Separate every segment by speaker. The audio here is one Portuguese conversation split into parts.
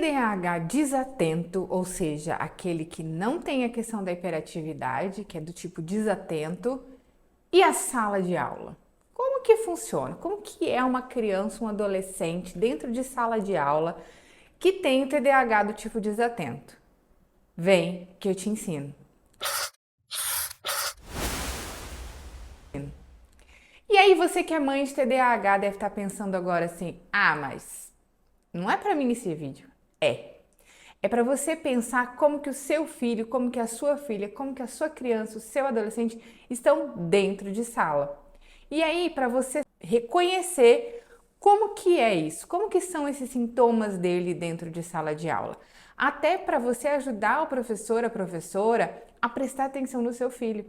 Speaker 1: TDAH desatento, ou seja, aquele que não tem a questão da hiperatividade, que é do tipo desatento, e a sala de aula? Como que funciona? Como que é uma criança, um adolescente dentro de sala de aula que tem o TDAH do tipo desatento? Vem que eu te ensino. E aí você que é mãe de TDAH deve estar pensando agora assim: "Ah, mas não é para mim esse vídeo". É para você pensar como que o seu filho, como que a sua filha, como que a sua criança, o seu adolescente estão dentro de sala. E aí, para você reconhecer como que é isso, como que são esses sintomas dele dentro de sala de aula. Até para você ajudar o professor, a professora a prestar atenção no seu filho.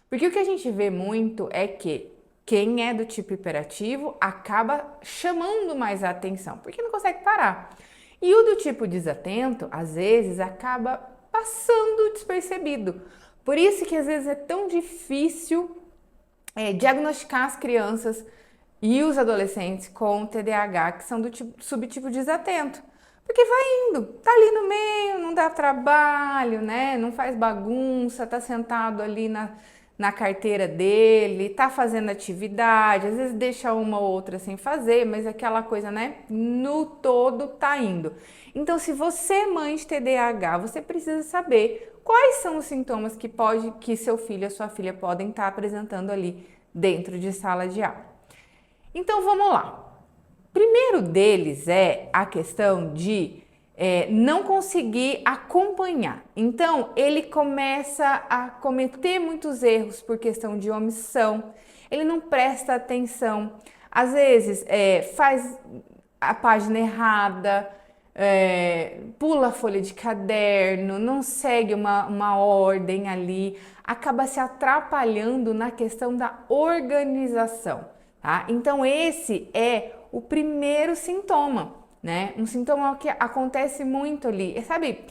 Speaker 1: Porque o que a gente vê muito é que quem é do tipo hiperativo acaba chamando mais a atenção, porque não consegue parar. E o do tipo desatento, às vezes, acaba passando despercebido. Por isso que às vezes é tão difícil diagnosticar as crianças e os adolescentes com TDAH que são do tipo, subtipo desatento. Porque vai indo, tá ali no meio, não dá trabalho, né? Não faz bagunça, tá sentado ali na carteira dele, tá fazendo atividade, às vezes deixa uma ou outra sem fazer, mas aquela coisa, né? No todo tá indo. Então, se você é mãe de TDAH, você precisa saber quais são os sintomas que seu filho ou sua filha podem estar apresentando ali dentro de sala de aula. Então, vamos lá. Primeiro deles é a questão de não conseguir acompanhar. Então, ele começa a cometer muitos erros por questão de omissão, ele não presta atenção, às vezes faz a página errada, pula a folha de caderno, não segue uma ordem ali, acaba se atrapalhando na questão da organização, tá? Então, esse é o primeiro sintoma, né? Um sintoma que acontece muito ali, sabe?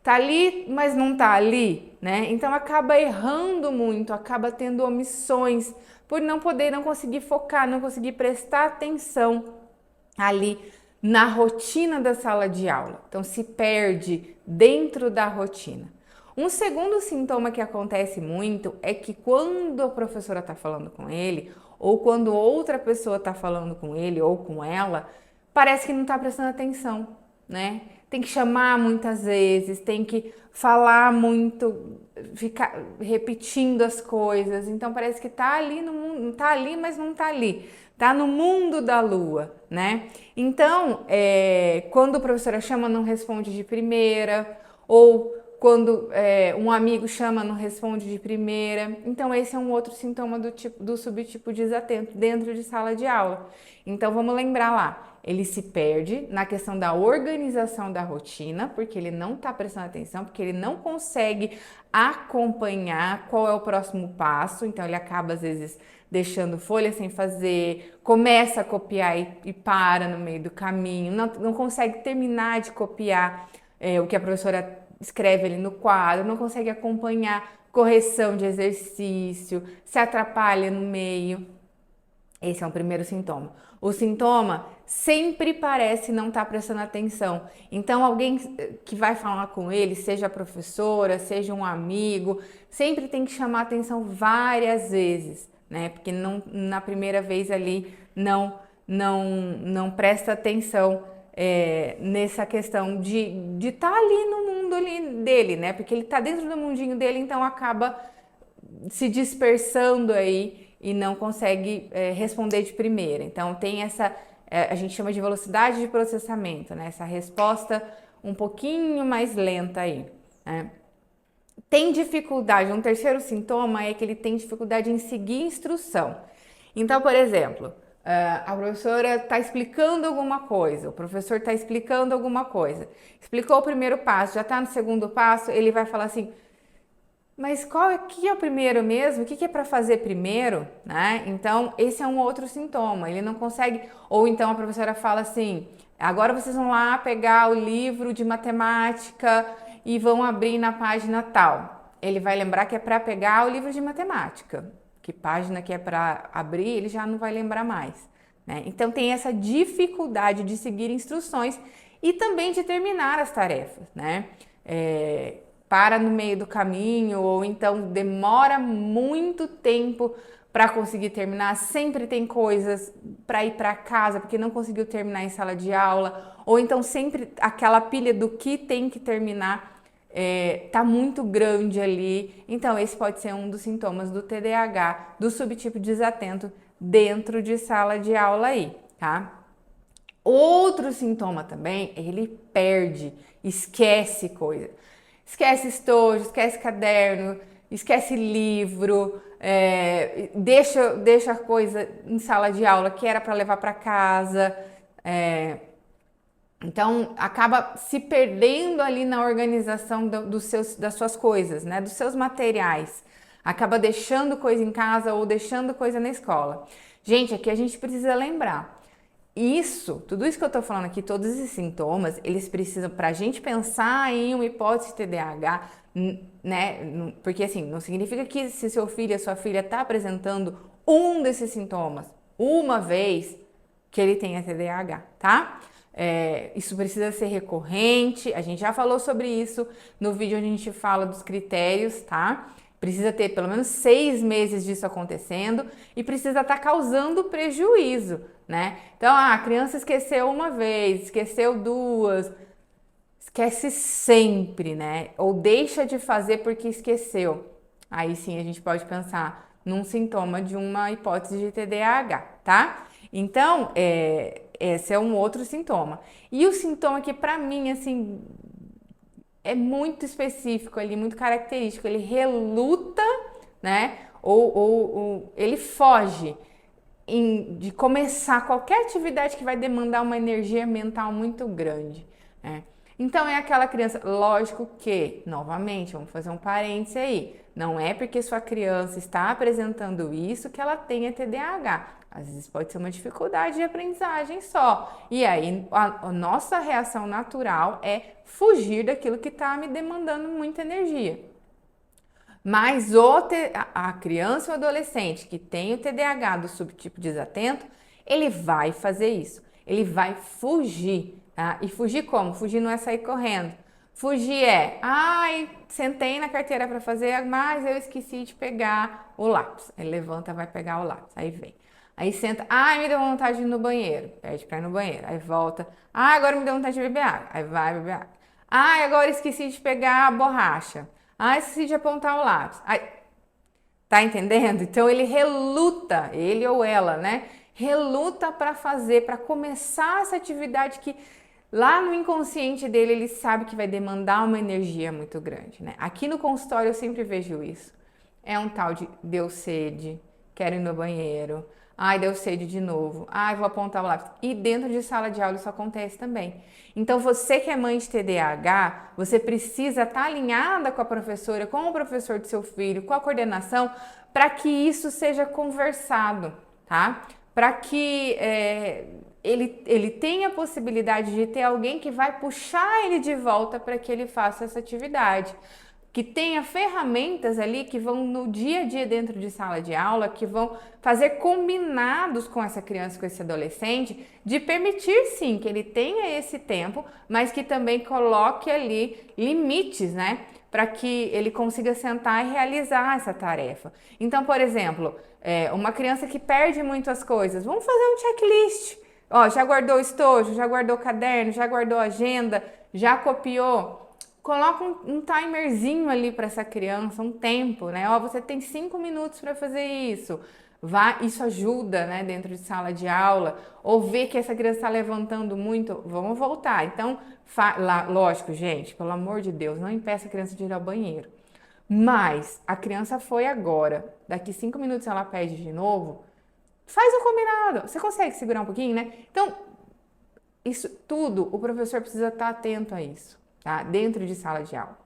Speaker 1: Tá ali, mas não tá ali, né? Então acaba errando muito, acaba tendo omissões por não conseguir focar, não conseguir prestar atenção ali na rotina da sala de aula. Então se perde dentro da rotina. Um segundo sintoma que acontece muito é que quando a professora está falando com ele, ou quando outra pessoa está falando com ele ou com ela, parece que não está prestando atenção, né? Tem que chamar muitas vezes, tem que falar muito, ficar repetindo as coisas. Então parece que tá ali no mundo, tá ali, mas não tá ali. Tá no mundo da lua, né? Então, quando a professora chama, não responde de primeira, ou quando um amigo chama, não responde de primeira. Então, esse é um outro sintoma do subtipo desatento dentro de sala de aula. Então, vamos lembrar lá. Ele se perde na questão da organização da rotina, porque ele não está prestando atenção, porque ele não consegue acompanhar qual é o próximo passo. Então, ele acaba, às vezes, deixando folha sem fazer, começa a copiar e para no meio do caminho, não consegue terminar de copiar o que a professora escreve ali no quadro, não consegue acompanhar correção de exercício, se atrapalha no meio. Esse é o primeiro sintoma. O sintoma sempre parece não estar prestando atenção. Então, alguém que vai falar com ele, seja a professora, seja um amigo, sempre tem que chamar atenção várias vezes, né? Porque na primeira vez ali não presta atenção nessa questão de estar ali no mundo ali dele, né? Porque ele está dentro do mundinho dele, então acaba se dispersando aí e não consegue responder de primeira. Então tem essa, a gente chama de velocidade de processamento, né? Essa resposta um pouquinho mais lenta aí, né? Tem dificuldade, um terceiro sintoma é que ele tem dificuldade em seguir instrução. Então, por exemplo, a professora está explicando alguma coisa, o professor está explicando alguma coisa, explicou o primeiro passo, já está no segundo passo, ele vai falar assim: mas que é o primeiro mesmo? O que é para fazer primeiro? Né? Então, esse é um outro sintoma. Ele não consegue. Ou então a professora fala assim: agora vocês vão lá pegar o livro de matemática e vão abrir na página tal. Ele vai lembrar que é para pegar o livro de matemática. Que página que é para abrir, ele já não vai lembrar mais. Né? Então, tem essa dificuldade de seguir instruções e também de terminar as tarefas, né? Para no meio do caminho ou então demora muito tempo para conseguir terminar, sempre tem coisas para ir para casa porque não conseguiu terminar em sala de aula, ou então sempre aquela pilha do que tem que terminar tá muito grande ali. Então esse pode ser um dos sintomas do TDAH, do subtipo desatento dentro de sala de aula aí, tá? Outro sintoma também, ele perde, esquece coisa. Esquece estojo, esquece caderno, esquece livro, deixa coisa em sala de aula que era para levar para casa. Então, acaba se perdendo ali na organização das suas coisas, né? Dos seus materiais. Acaba deixando coisa em casa ou deixando coisa na escola. Gente, aqui a gente precisa lembrar. Tudo isso que eu tô falando aqui, todos esses sintomas, eles precisam, pra gente pensar em uma hipótese de TDAH, né? Porque assim, não significa que se seu filho ou sua filha tá apresentando um desses sintomas uma vez, que ele tenha TDAH, tá? Isso precisa ser recorrente, a gente já falou sobre isso no vídeo onde a gente fala dos critérios, tá? Precisa ter pelo menos 6 meses disso acontecendo e precisa estar causando prejuízo, né? Então, a criança esqueceu uma vez, esqueceu duas, esquece sempre, né? Ou deixa de fazer porque esqueceu. Aí sim a gente pode pensar num sintoma de uma hipótese de TDAH, tá? Então, esse é um outro sintoma. E o sintoma que pra mim, assim, é muito específico ali, muito característico, ele reluta, né? Ou ele foge de começar qualquer atividade que vai demandar uma energia mental muito grande, né? Então é aquela criança, lógico que, novamente, vamos fazer um parêntese aí, não é porque sua criança está apresentando isso que ela tenha TDAH. Às vezes pode ser uma dificuldade de aprendizagem só. E aí a nossa reação natural é fugir daquilo que está me demandando muita energia. Mas a criança ou adolescente que tem o TDAH do subtipo desatento, ele vai fazer isso. Ele vai fugir, tá? E fugir como? Fugir não é sair correndo. Fugir sentei na carteira para fazer, mas eu esqueci de pegar o lápis. Aí levanta, vai pegar o lápis. Aí vem. Aí senta, me deu vontade de ir no banheiro. Pede pra ir no banheiro. Aí volta, agora me deu vontade de beber água. Aí vai beber água. Agora esqueci de pegar a borracha. Esqueci de apontar o lápis. Tá entendendo? Então ele reluta, ele ou ela, né? Reluta para fazer, para começar essa atividade que lá no inconsciente dele ele sabe que vai demandar uma energia muito grande, né? Aqui no consultório eu sempre vejo isso. É um tal de deu sede, quero ir no banheiro. Deu sede de novo. Vou apontar o lápis. E dentro de sala de aula isso acontece também. Então, você que é mãe de TDAH, você precisa estar alinhada com a professora, com o professor do seu filho, com a coordenação, para que isso seja conversado, tá? Para que ele tenha a possibilidade de ter alguém que vai puxar ele de volta para que ele faça essa atividade. Que tenha ferramentas ali que vão no dia a dia dentro de sala de aula, que vão fazer combinados com essa criança, com esse adolescente, de permitir sim que ele tenha esse tempo, mas que também coloque ali limites, né? Para que ele consiga sentar e realizar essa tarefa. Então, por exemplo, uma criança que perde muito as coisas, vamos fazer um checklist. Já guardou o estojo, já guardou o caderno, já guardou a agenda, já copiou. Coloca um timerzinho ali para essa criança, um tempo, né? Você tem 5 minutos para fazer isso. Isso ajuda, né, dentro de sala de aula. Ou ver que essa criança está levantando muito, vamos voltar. Então, lógico, gente, pelo amor de Deus, não impeça a criança de ir ao banheiro. Mas a criança foi agora, daqui 5 minutos ela pede de novo, faz o combinado. Você consegue segurar um pouquinho, né? Então, isso tudo, o professor precisa estar atento a isso. Tá? Dentro de sala de aula.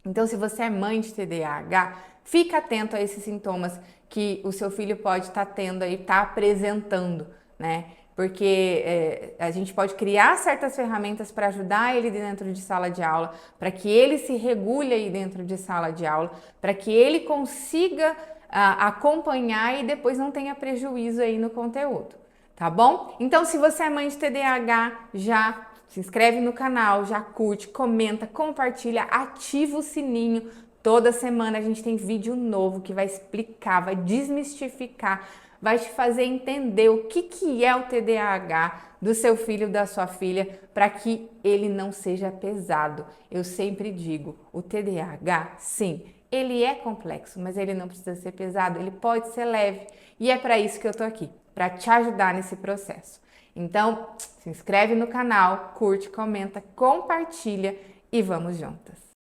Speaker 1: Então, se você é mãe de TDAH, fica atento a esses sintomas que o seu filho pode estar tendo aí, estar apresentando, né? Porque a gente pode criar certas ferramentas para ajudar ele dentro de sala de aula, para que ele se regule aí dentro de sala de aula, para que ele consiga acompanhar e depois não tenha prejuízo aí no conteúdo, tá bom? Então, se você é mãe de TDAH, já Se inscreve no canal, já curte, comenta, compartilha, ativa o sininho. Toda semana a gente tem vídeo novo que vai explicar, vai desmistificar, vai te fazer entender o que é o TDAH do seu filho, da sua filha, para que ele não seja pesado. Eu sempre digo, o TDAH, sim, ele é complexo, mas ele não precisa ser pesado, ele pode ser leve. E é para isso que eu tô aqui, para te ajudar nesse processo. Então, se inscreve no canal, curte, comenta, compartilha e vamos juntas!